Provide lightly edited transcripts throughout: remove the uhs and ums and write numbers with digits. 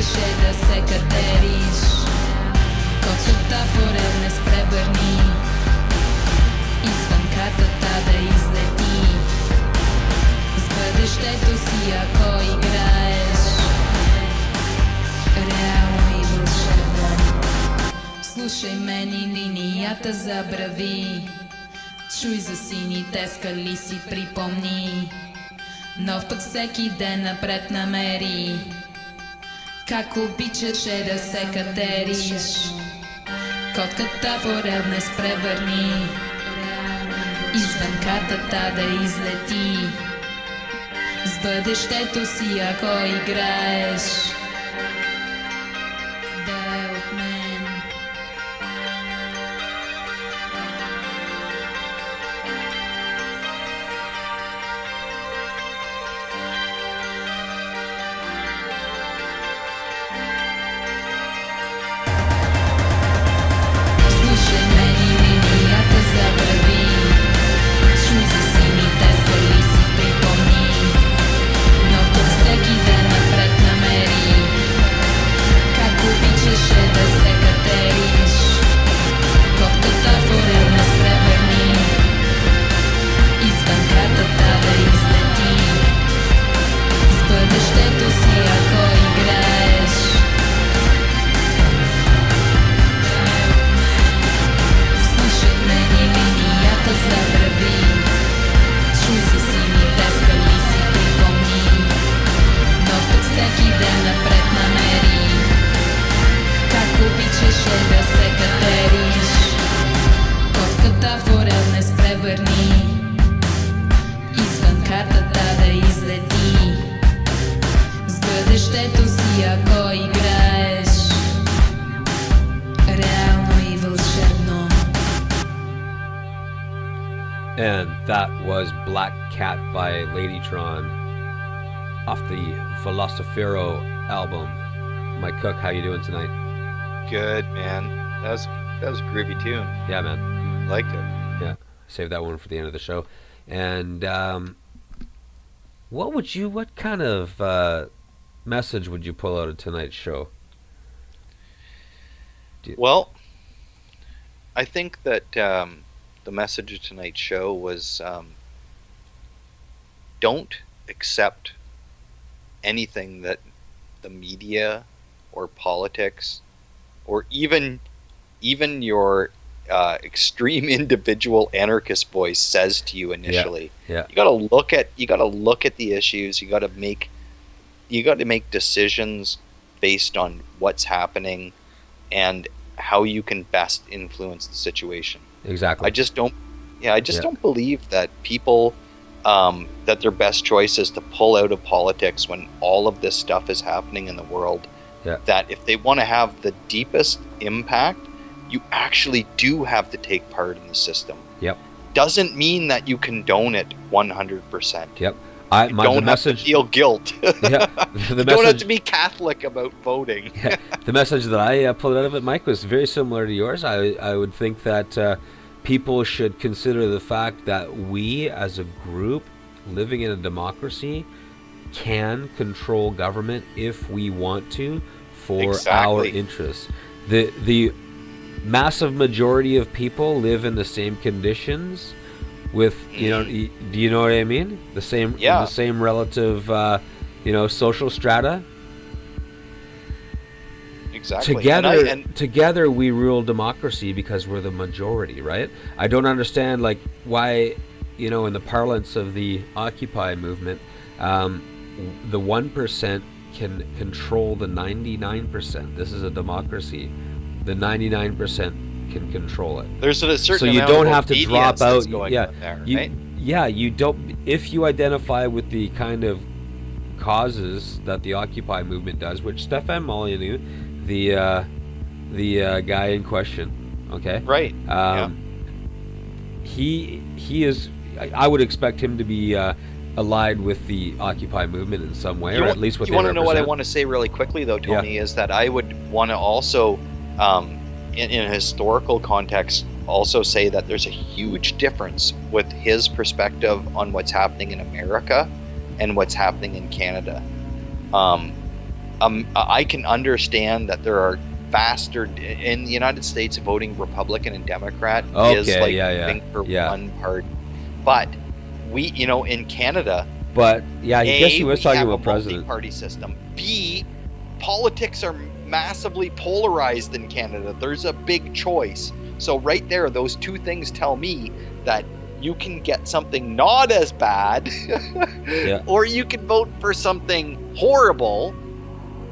обичаш е да се катериш. Котката форел не спребърни, извън картата да излети. С бъдещето си ако играеш реално и вълшебно. Слушай мен и линията забрави, чуй за сините скали си припомни. Нов път всеки ден напред намери, как обичаше да се катериш. Котката форел не спревърни, извън картата да излети. С бъдещето си ако играеш да е от мен. Слушай мен и линията забрави, чуй за сините скали си припомни. Нов път всеки ден напред намери, как обичаше да се катериш. Котката форел не спревърни, извън картата да излети. С бъдещето си ако играеш слушай мен и линията забрави, чуй за сините скали си припомни. Нов път всеки ден напред намери, как обичаше да се катериш. Котката форел не спревърни, извън картата да излети. С бъдещето си ако играеш реално и вълшебно. And that was Black Cat by Ladytron off the Velocifero album. Mike Cook, how you doing tonight? Good, man. That was a groovy tune. Yeah, man. Liked it. Yeah, save that one for the end of the show. And what kind of message would you pull out of tonight's show? Well, I think that the message of tonight's show was don't accept anything that the media or politics or even your extreme individual anarchist voice says to you initially. Yeah. You got to look at the issues. You got to make decisions based on what's happening and how you can best influence the situation. Exactly. I just don't believe that people that their best choice is to pull out of politics when all of this stuff is happening in the world. Yeah. That if they want to have the deepest impact, you actually do have to take part in the system. Yep. Doesn't mean that you condone it 100%. Yep. You don't have to feel guilt. Yeah. You don't have to be Catholic about voting. Yeah. The message that I pulled out of it, Mike, was very similar to yours. I would think that people should consider the fact that we as a group living in a democracy can control government if we want to for our interests. The massive majority of people live in the same conditions with, do you know what I mean? The same relative, social strata. Exactly. Together we rule democracy because we're the majority, right? I don't understand why, in the parlance of the Occupy movement, the 1% can control the 99%. This is a democracy. The 99% can control it. There's a certain so you amount don't of have to drop out. Going on there, right? You don't. If you identify with the kind of causes that the Occupy movement does, which Stefan Molyneux, the guy in question, okay, right, he is. I would expect him to be allied with the Occupy movement in some way, or at least what they represent. You want to know what I want to say really quickly, though, Tony, is that I would want to also, in a historical context, also say that there's a huge difference with his perspective on what's happening in America and what's happening in Canada. I can understand that there are faster in the United States. Voting Republican and Democrat is Okay, like yeah, voting for yeah. one party, but we, in Canada, But yeah, I guess he was we talking have about a president. multi-party system. B, politics are massively polarized in Canada. There's a big choice. So right there, those two things tell me that you can get something not as bad, Yeah. or you can vote for something horrible,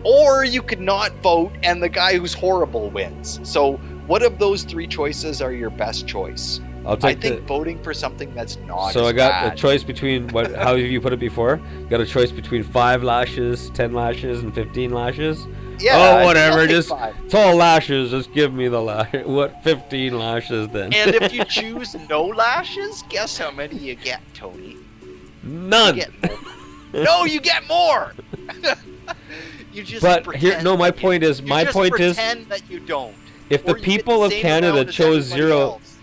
or you could not vote and the guy who's horrible wins. So what of those three choices are your best choice? I'll I take think voting for something that's not So as I got bad. a choice between what? How have you put it before? Got a choice between 5 lashes, 10 lashes, and 15 lashes. Yeah, Oh, whatever. I'll take Just 5. it's all lashes. Just give me the lash. What 15 lashes then? And if you choose no lashes, guess how many you get, Tony? None. You get more. No, you get more. You just But pretend here, no. My that you- point is, you my just point is, pretend that you don't. if the Or you get people of same Canada amount as chose everybody 0, else.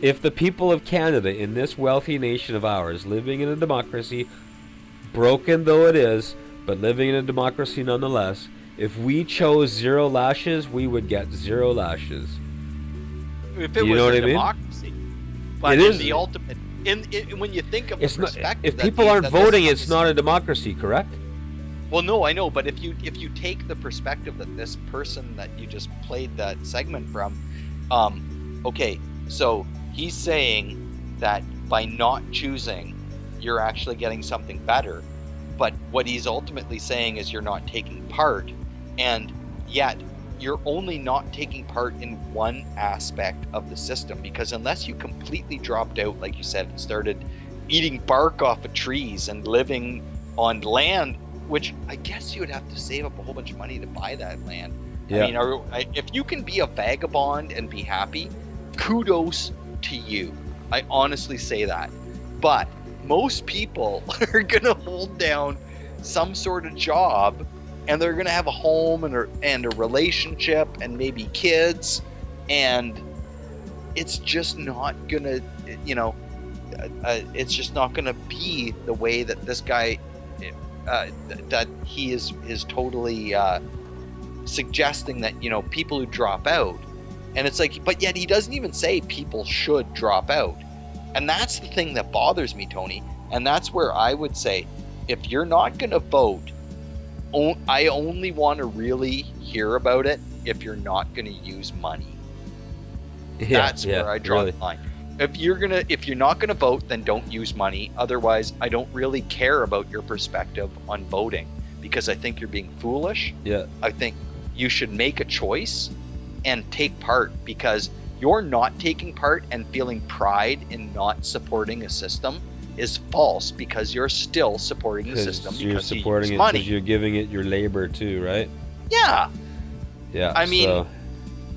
if the people of Canada in this wealthy nation of ours, living in a democracy, broken though it is, but living in a democracy nonetheless, if we chose 0 lashes, we would get 0 lashes. If it You was know a what I mean? democracy, but It in is. the ultimate, when you think of It's the not. perspective, If that people means aren't that this voting, is- it's not a democracy, correct? Well, no, I know, but if you take the perspective that this person that you just played that segment from, okay, so he's saying that by not choosing, you're actually getting something better, but what he's ultimately saying is you're not taking part, and yet you're only not taking part in one aspect of the system, because unless you completely dropped out, like you said, and started eating bark off of trees and living on land, which I guess you would have to save up a whole bunch of money to buy that land. Yeah. I mean, if you can be a vagabond and be happy, kudos to you. I honestly say that. But most people are going to hold down some sort of job, and they're going to have a home and a relationship and maybe kids, and it's just not going to, it's just not going to be the way that this guy, that he is totally suggesting that, people who drop out. And it's like, but yet he doesn't even say people should drop out. And that's the thing that bothers me, Tony. And that's where I would say, if you're not going to vote, I only want to really hear about it if you're not going to use money. That's where I draw the line. If you're not going to vote, then don't use money. Otherwise, I don't really care about your perspective on voting, because I think you're being foolish. Yeah. I think you should make a choice and take part, because you're not taking part and feeling pride in not supporting a system is false, because you're still supporting the system you're because supporting you use it money. because you're giving it your labor too, right? Yeah. Yeah. I mean, so,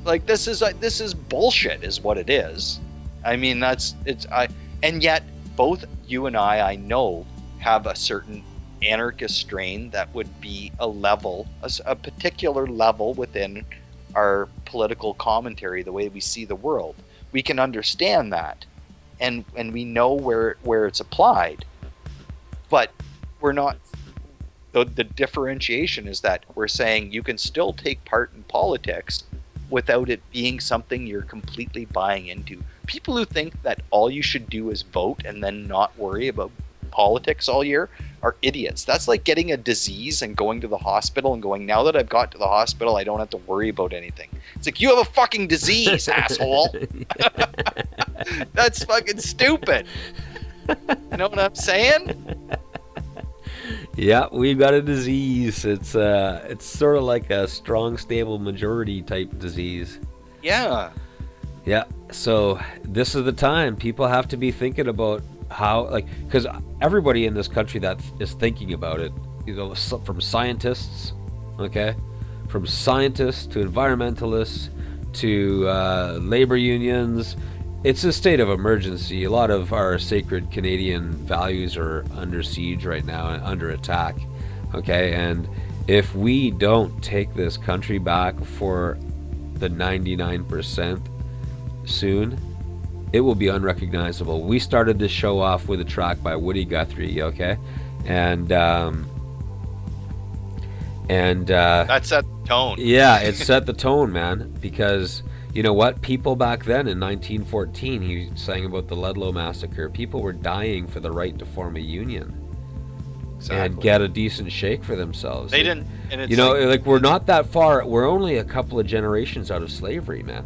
like this is bullshit, is what it is. I mean, and yet both you and I know, have a certain anarchist strain that would be a particular level within our political commentary, the way we see the world. We can understand that, and we know where it's applied, but we're not. The differentiation is that we're saying you can still take part in politics without it being something you're completely buying into. People who think that all you should do is vote and then not worry about politics all year are idiots. That's like getting a disease and going to the hospital and going, now that I've got to the hospital, I don't have to worry about anything. It's like, you have a fucking disease, asshole. That's fucking stupid. You know what I'm saying? yeah, we've got a disease. It's sort of like a strong, stable majority type disease. Yeah. Yeah. So this is the time people have to be thinking about how, because everybody in this country that is thinking about it, from scientists, okay, from scientists to environmentalists to labor unions, it's a state of emergency. A lot of our sacred Canadian values are under siege right now and under attack, okay, and if we don't take this country back for the 99% soon, it will be unrecognizable. We started this show off with a track by Woody Guthrie, okay? And And That set the tone. yeah, it set the tone, man, because you know what? People back then in 1914, he sang about the Ludlow massacre. People were dying for the right to form a union and get a decent shake for themselves. They didn't, and it's you know, like we're not that far. We're only a couple of generations out of slavery, man.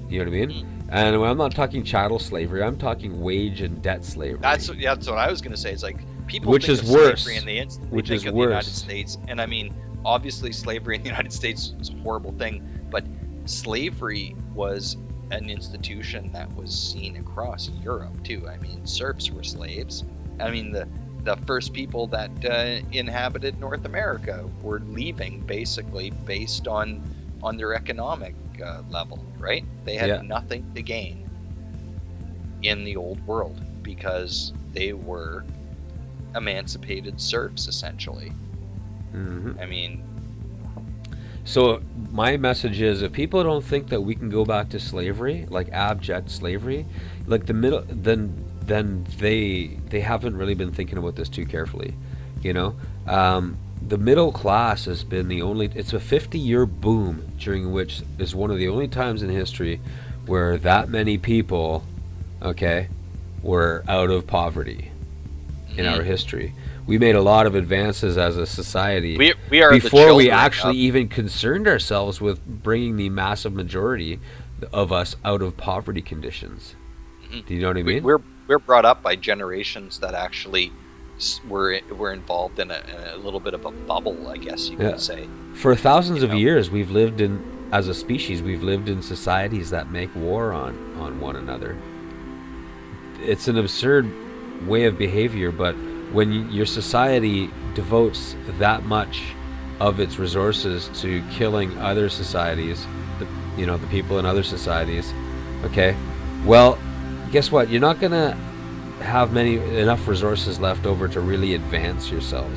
You know what I mean? And I'm not talking chattel slavery. I'm talking wage and debt slavery. That's what I was going to say. It's like people Which think is of worse. slavery and they instantly Which think is of the United worse. States. And I mean, obviously, slavery in the United States is a horrible thing, but slavery was an institution that was seen across Europe too. I mean, serfs were slaves. I mean, the first people that inhabited North America were leaving basically based on their economic level, right? They had nothing to gain in the old world because they were emancipated serfs, essentially. Mm-hmm. I mean, so my message is, if people don't think that we can go back to slavery, like abject slavery, like the middle, then they haven't really been thinking about this too carefully, you know. The middle class has been it's a 50-year boom, during which is one of the only times in history where that many people, okay, were out of poverty in our history. We made a lot of advances as a society we are before we actually even concerned ourselves with bringing the massive majority of us out of poverty conditions. Do you know what I mean? We're brought up by generations that actually were involved in a little bit of a bubble, I guess you could say. For thousands of years, we've lived as a species, we've lived in societies that make war on one another. It's an absurd way of behavior, but when your society devotes that much of its resources to killing other societies, the people in other societies, okay, well, guess what? You're not gonna have enough resources left over to really advance yourselves.